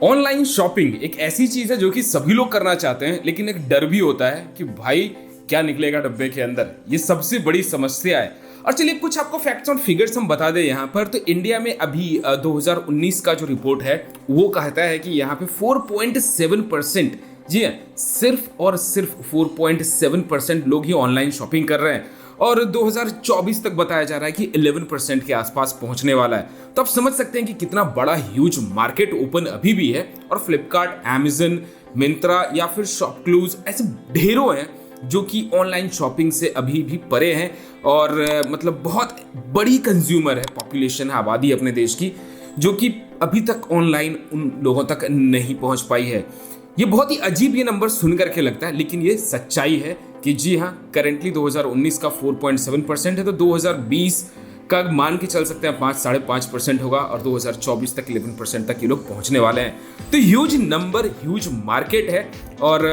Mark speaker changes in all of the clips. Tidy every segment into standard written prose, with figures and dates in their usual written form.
Speaker 1: Online shopping एक ऐसी चीज है जो कि सभी लोग करना चाहते हैं, लेकिन एक डर भी होता है कि भाई क्या निकलेगा डब्बे के अंदर। ये सबसे बड़ी समस्या है। और चलिए कुछ आपको फैक्ट्स और फिगर्स हम बता दें यहाँ पर। तो इंडिया में अभी 2019 का जो रिपोर्ट है वो कहता है कि यहाँ पे 4.7%, जी हाँ, सिर्फ और सिर्फ 4.7% लोग ही ऑनलाइन शॉपिंग कर रहे हैं। और 2024 तक बताया जा रहा है कि 11% के आसपास पहुंचने वाला है। तो आप समझ सकते हैं कि कितना बड़ा ह्यूज मार्केट ओपन अभी भी है। और फ्लिपकार्ट, अमेजन, मिंत्रा या फिर शॉपक्लूज ऐसे ढेरों हैं जो कि ऑनलाइन शॉपिंग से अभी भी परे हैं। और मतलब बहुत बड़ी कंज्यूमर है, पॉपुलेशन है, आबादी अपने देश की, जो कि अभी तक ऑनलाइन उन लोगों तक नहीं पहुंच पाई है। ये बहुत ही अजीब ये नंबर सुन करके लगता है, लेकिन ये सच्चाई है कि जी हाँ, करेंटली 2019 का 4.7% है, तो 2020 का मान के चल सकते हैं 5-5.5% होगा, और 2024 तक 11% तक ये लोग पहुंचने वाले हैं। तो ह्यूज नंबर, ह्यूज मार्केट है, और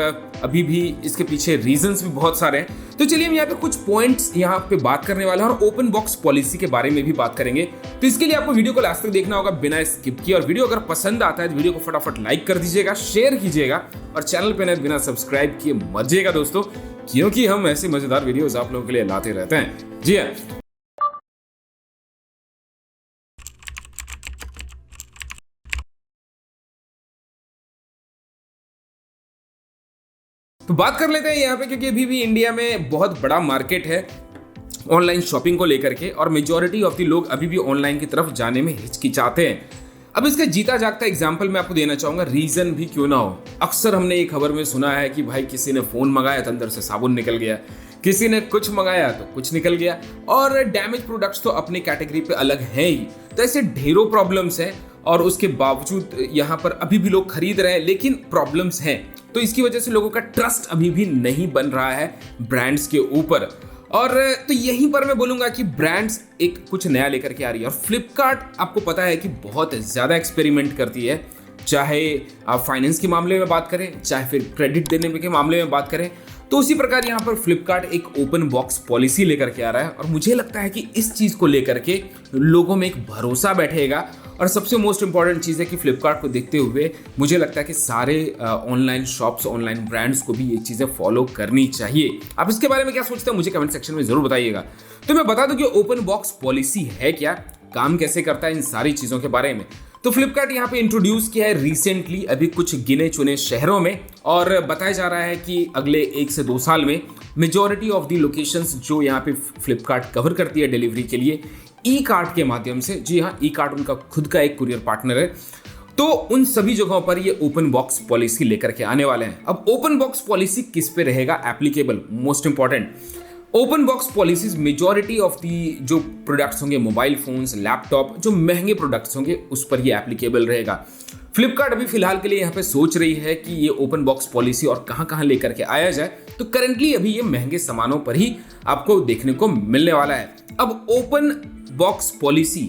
Speaker 1: अभी भी इसके पीछे रीजंस भी बहुत सारे हैं। तो चलिए हम यहाँ पे कुछ पॉइंट्स यहाँ पे बात करने वाले हैं, और ओपन बॉक्स पॉलिसी के बारे में भी बात करेंगे। तो इसके लिए आपको वीडियो को लास्ट तक देखना होगा बिना स्किप किए। और वीडियो अगर पसंद आता है तो वीडियो को फटाफट लाइक कर दीजिएगा, शेयर कीजिएगा, और चैनल पे नए बिना सब्सक्राइब किए मत जाइएगा दोस्तों, क्योंकि हम ऐसे मजेदार वीडियोस आप लोगों के लिए लाते रहते हैं। जी हाँ, तो बात कर लेते हैं यहाँ पे, क्योंकि अभी भी इंडिया में बहुत बड़ा मार्केट है ऑनलाइन शॉपिंग को लेकर के, और मेजॉरिटी ऑफ द लोग अभी भी ऑनलाइन की तरफ जाने में हिचकिचाते हैं। अब इसका जीता जागता एग्जांपल मैं आपको देना चाहूंगा, रीजन भी क्यों ना हो। अक्सर हमने एक खबर में सुना है कि भाई किसी ने फोन मंगाया तो अंदर से साबुन निकल गया, किसी ने कुछ मंगाया तो कुछ निकल गया, और डैमेज प्रोडक्ट्स तो अपनी कैटेगरी पे अलग हैं ही। तो ऐसे ढेरों प्रॉब्लम्स हैं, और उसके बावजूद यहाँ पर अभी भी लोग खरीद रहे हैं, लेकिन प्रॉब्लम्स हैं। तो इसकी वजह से लोगों का ट्रस्ट अभी भी नहीं बन रहा है ब्रांड्स के ऊपर। और तो यहीं पर मैं बोलूंगा कि ब्रांड्स एक कुछ नया लेकर के आ रही है। और फ्लिपकार्ट आपको पता है कि बहुत ज़्यादा एक्सपेरिमेंट करती है, चाहे आप फाइनेंस के मामले में बात करें, चाहे फिर क्रेडिट देने के मामले में बात करें। तो उसी प्रकार यहाँ पर फ्लिपकार्ट एक ओपन बॉक्स पॉलिसी लेकर के आ रहा है, और मुझे लगता है कि इस चीज़ को लेकर के लोगों में एक भरोसा बैठेगा। और सबसे मोस्ट इंपॉर्टेंट चीज़ है कि फ्लिपकार्ट को देखते हुए मुझे लगता है कि सारे ऑनलाइन शॉप्स, ऑनलाइन ब्रांड्स को भी ये चीज़ें फॉलो करनी चाहिए। आप इसके बारे में क्या सोचते हैं मुझे कमेंट सेक्शन में ज़रूर बताइएगा। तो मैं बता दूं कि ओपन बॉक्स पॉलिसी है क्या, काम कैसे करता है, इन सारी चीज़ों के बारे में। तो फ्लिपकार्ट यहाँ पे इंट्रोड्यूस किया है रिसेंटली, अभी कुछ गिने चुने शहरों में, और बताया जा रहा है कि अगले 1 से 2 साल में मेजॉरिटी ऑफ द लोकेशंस जो यहाँ पे फ्लिपकार्ट कवर करती है डिलीवरी के लिए, ई कार्ट के माध्यम से, जी हाँ, ई कार्ट उनका खुद का एक कुरियर पार्टनर है, तो उन सभी जगहों पर ये ओपन बॉक्स पॉलिसी लेकर के आने वाले हैं। अब ओपन बॉक्स पॉलिसी किस पे रहेगा applicable, most important, open box policies majority of the जो प्रोडक्ट्स होंगे, मोबाइल फोन्स, लैपटॉप, जो महंगे प्रोडक्ट्स होंगे उस पर ये एप्लीकेबल रहेगा। फ्लिपकार्ट अभी फिलहाल के लिए यहाँ पे सोच रही है कि ये ओपन बॉक्स पॉलिसी और कहाँ कहाँ लेकर के आया जाए। तो करेंटली अभी ये महंगे सामानों पर ही आपको देखने को मिलने वाला है। अब ओपन बॉक्स पॉलिसी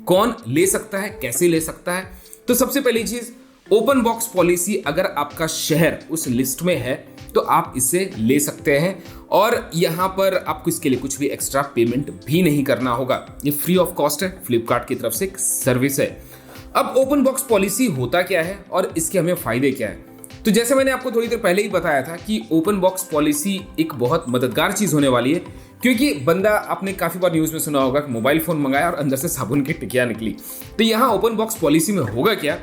Speaker 1: कौन ले सकता है, कैसे ले सकता है? तो सबसे पहली चीज, ओपन बॉक्स पॉलिसी अगर आपका शहर उस लिस्ट में है तो आप इसे ले सकते हैं, और यहाँ पर आपको इसके लिए कुछ भी एक्स्ट्रा पेमेंट भी नहीं करना होगा। ये फ्री ऑफ कॉस्ट है, फ्लिपकार्ट की तरफ से एक सर्विस है। अब ओपन बॉक्स पॉलिसी होता क्या है और इसके हमें फायदे क्या है? तो जैसे मैंने आपको थोड़ी देर पहले ही बताया था कि ओपन बॉक्स पॉलिसी एक बहुत मददगार चीज होने वाली है, क्योंकि बंदा, आपने काफी बार न्यूज में सुना होगा कि मोबाइल फोन मंगाया और अंदर से साबुन की टिकिया निकली। तो यहाँ ओपन बॉक्स पॉलिसी में होगा क्या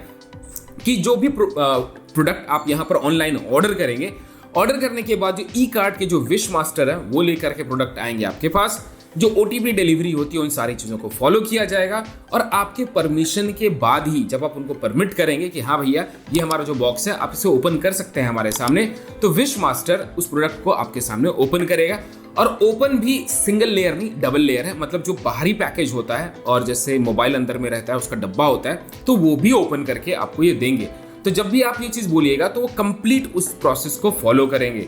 Speaker 1: कि जो भी प्रोडक्ट आप यहाँ पर ऑनलाइन ऑर्डर करेंगे, ऑर्डर करने के बाद जो ई कार्ट के जो विश मास्टर है वो लेकर के प्रोडक्ट आएंगे आपके पास। जो ओटीपी डिलीवरी होती है उन सारी चीज़ों को फॉलो किया जाएगा, और आपके परमिशन के बाद ही जब आप उनको परमिट करेंगे कि हाँ भैया ये हमारा जो बॉक्स है आप इसे ओपन कर सकते हैं हमारे सामने, तो विश मास्टर उस प्रोडक्ट को आपके सामने ओपन करेगा। और ओपन भी सिंगल लेयर नहीं, डबल लेयर है, मतलब जो बाहरी पैकेज होता है और जैसे मोबाइल अंदर में रहता है उसका डब्बा होता है, तो वो भी ओपन करके आपको ये देंगे। तो जब भी आप ये चीज़ बोलिएगा तो वो कंप्लीट उस प्रोसेस को फॉलो करेंगे।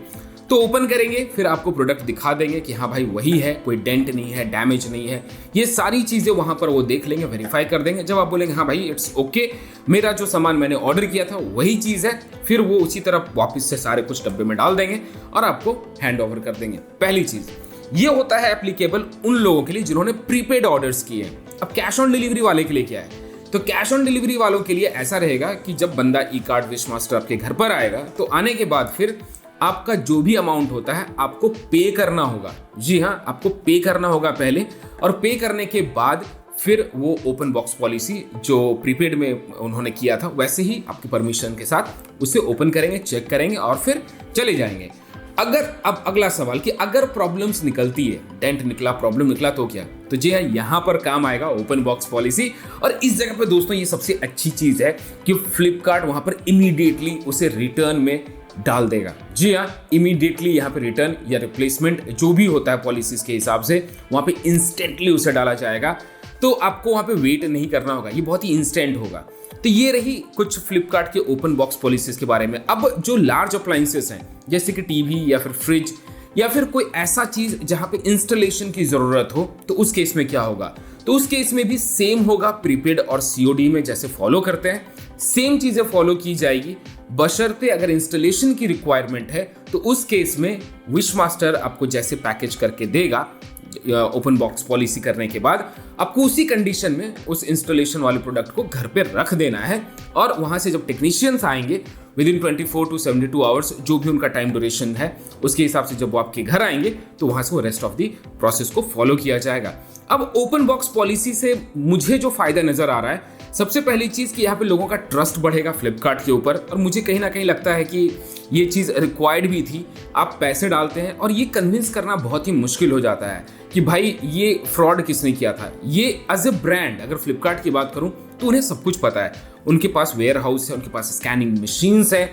Speaker 1: तो ओपन करेंगे, फिर आपको प्रोडक्ट दिखा देंगे कि हाँ भाई वही है, कोई डेंट नहीं है, डैमेज नहीं है, ये सारी चीज़ें वहाँ पर वो देख लेंगे, वेरीफाई कर देंगे। जब आप बोलेंगे हाँ भाई इट्स ओके, मेरा जो सामान मैंने ऑर्डर किया था वही चीज़ है, फिर वो उसी तरह वापस से सारे कुछ डब्बे में डाल देंगे और आपको हैंड ओवर कर देंगे। पहली चीज़ ये होता है एप्लीकेबल उन लोगों के लिए जिन्होंने प्रीपेड ऑर्डर्स किए हैं। अब कैश ऑन डिलीवरी वाले के लिए क्या है तो कैश ऑन डिलीवरी वालों के लिए ऐसा रहेगा कि जब बंदा ई कार्ड विश मास्टर आपके घर पर आएगा तो आने के बाद फिर आपका जो भी अमाउंट होता है आपको पे करना होगा। जी हाँ, आपको पे करना होगा पहले, और पे करने के बाद फिर वो ओपन बॉक्स पॉलिसी जो प्रीपेड में उन्होंने किया था वैसे ही आपकी परमिशन के साथ उसे ओपन करेंगे, चेक करेंगे और फिर चले जाएंगे। अब अगला सवाल कि अगर प्रॉब्लम्स निकलती है, डेंट निकला, प्रॉब्लम निकला तो क्या? तो जी हाँ, यहाँ पर काम आएगा ओपन बॉक्स पॉलिसी। और इस जगह पे दोस्तों ये सबसे अच्छी चीज है कि फ्लिपकार्ट वहां पर इमीडिएटली उसे रिटर्न में डाल देगा। जी हाँ, इमीडिएटली यहाँ पे रिटर्न या रिप्लेसमेंट जो भी होता है पॉलिसीज के हिसाब से वहां पे इंस्टेंटली उसे डाला जाएगा। तो आपको वहां पे वेट नहीं करना होगा, ये बहुत ही इंस्टेंट होगा। तो ये रही कुछ फ्लिपकार्ट के ओपन बॉक्स पॉलिसीज के बारे में। अब जो लार्ज अप्लायंसेस हैं जैसे कि टीवी या फिर फ्रिज या फिर कोई ऐसा चीज जहां पे इंस्टॉलेशन की जरूरत हो, तो उस केस में क्या होगा? तो उस केस में भी सेम होगा, प्रीपेड और सीओडी में जैसे फॉलो करते हैं सेम चीजें फॉलो की जाएगी, बशर्ते अगर इंस्टॉलेशन की रिक्वायरमेंट है तो उस केस में विश मास्टर आपको जैसे पैकेज करके देगा ओपन बॉक्स पॉलिसी करने के बाद, आपको उसी कंडीशन में उस इंस्टॉलेशन वाले प्रोडक्ट को घर पे रख देना है। और वहां से जब टेक्नीशियंस आएंगे विद इन 24 to 72 आवर्स जो भी उनका टाइम ड्यूरेशन है उसके हिसाब से जब वो आपके घर आएंगे तो वहां से वो रेस्ट ऑफ द प्रोसेस को फॉलो किया जाएगा। अब ओपन बॉक्स पॉलिसी से मुझे जो फायदा नजर आ रहा है, सबसे पहली चीज कि यहाँ पे लोगों का ट्रस्ट बढ़ेगा फ्लिपकार्ट के ऊपर, और मुझे कहीं ना कहीं लगता है कि ये चीज रिक्वायर्ड भी थी। आप पैसे डालते हैं और ये कन्विंस करना बहुत ही मुश्किल हो जाता है कि भाई ये फ्रॉड किसने किया था। ये एज ए ब्रांड अगर फ्लिपकार्ट की बात करूं तो उन्हें सब कुछ पता है, उनके पास वेयर हाउस है, उनके पास स्कैनिंग मशीन्स है,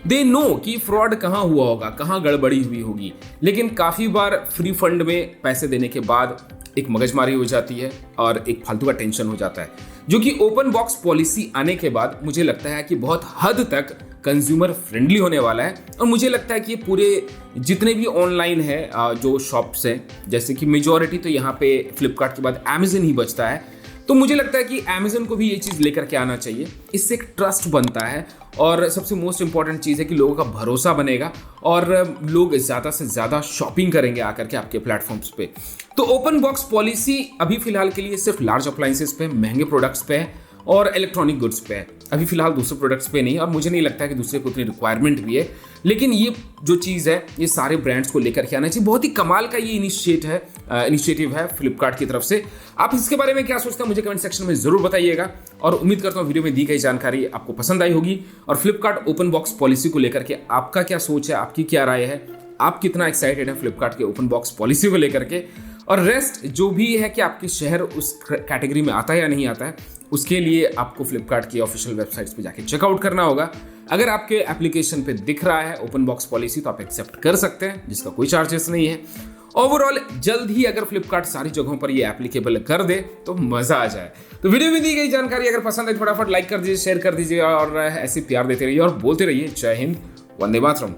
Speaker 1: दे नो कि फ्रॉड कहाँ हुआ होगा, कहाँ गड़बड़ी हुई होगी। लेकिन काफी बार फ्री फंड में पैसे देने के बाद एक मगजमारी हो जाती है और एक फालतू का टेंशन हो जाता है, जो कि ओपन बॉक्स पॉलिसी आने के बाद मुझे लगता है कि बहुत हद तक कंज्यूमर फ्रेंडली होने वाला है। और मुझे लगता है कि ये पूरे जितने भी ऑनलाइन है जो शॉप्स हैं, जैसे कि मेजॉरिटी तो यहाँ पे फ्लिपकार्ट के बाद अमेजन ही बचता है, तो मुझे लगता है कि अमेजन को भी ये चीज़ लेकर के आना चाहिए। इससे एक ट्रस्ट बनता है और सबसे मोस्ट इंपॉर्टेंट चीज़ है कि लोगों का भरोसा बनेगा और लोग ज़्यादा से ज़्यादा शॉपिंग करेंगे आकर के आपके प्लेटफॉर्म्स पे। तो ओपन बॉक्स पॉलिसी अभी फिलहाल के लिए सिर्फ लार्ज अप्लायंसेस पे, महंगे प्रोडक्ट्स पे है और इलेक्ट्रॉनिक गुड्स पे है, अभी फिलहाल दूसरे प्रोडक्ट्स पे नहीं। और मुझे नहीं लगता कि दूसरे को उतनी रिक्वायरमेंट भी है, लेकिन ये जो चीज़ है ये सारे ब्रांड्स को लेकर के आना चाहिए। बहुत ही कमाल का ये इनिशिएटिव है फ्लिपकार्ट की तरफ से। आप इसके बारे में क्या सोचते हैं मुझे कमेंट सेक्शन में जरूर बताइएगा, और उम्मीद करता हूँ वीडियो में दी गई जानकारी आपको पसंद आई होगी। और फ्लिपकार्ट ओपन बॉक्स पॉलिसी को लेकर के आपका क्या सोच है, आपकी क्या राय है, आप कितना एक्साइटेड है फ्लिपकार्ट के ओपन बॉक्स पॉलिसी को लेकर के। और रेस्ट जो भी है कि आपके शहर उस कैटेगरी में आता है या नहीं आता है, उसके लिए आपको फ्लिपकार्ट की ऑफिशियल वेबसाइट्स पे जाके चेकआउट करना होगा। अगर आपके एप्लीकेशन पे दिख रहा है ओपन बॉक्स पॉलिसी तो आप एक्सेप्ट कर सकते हैं, जिसका कोई चार्जेस नहीं है। ओवरऑल जल्द ही अगर फ्लिपकार्ट सारी जगहों पर ये एप्लीकेबल कर दे तो मजा आ जाए। तो वीडियो में दी गई जानकारी अगर पसंद है फटाफट लाइक कर दीजिए, शेयर कर दीजिए और ऐसे प्यार देते रहिए और बोलते रहिए जय हिंद, वंदे मातरम।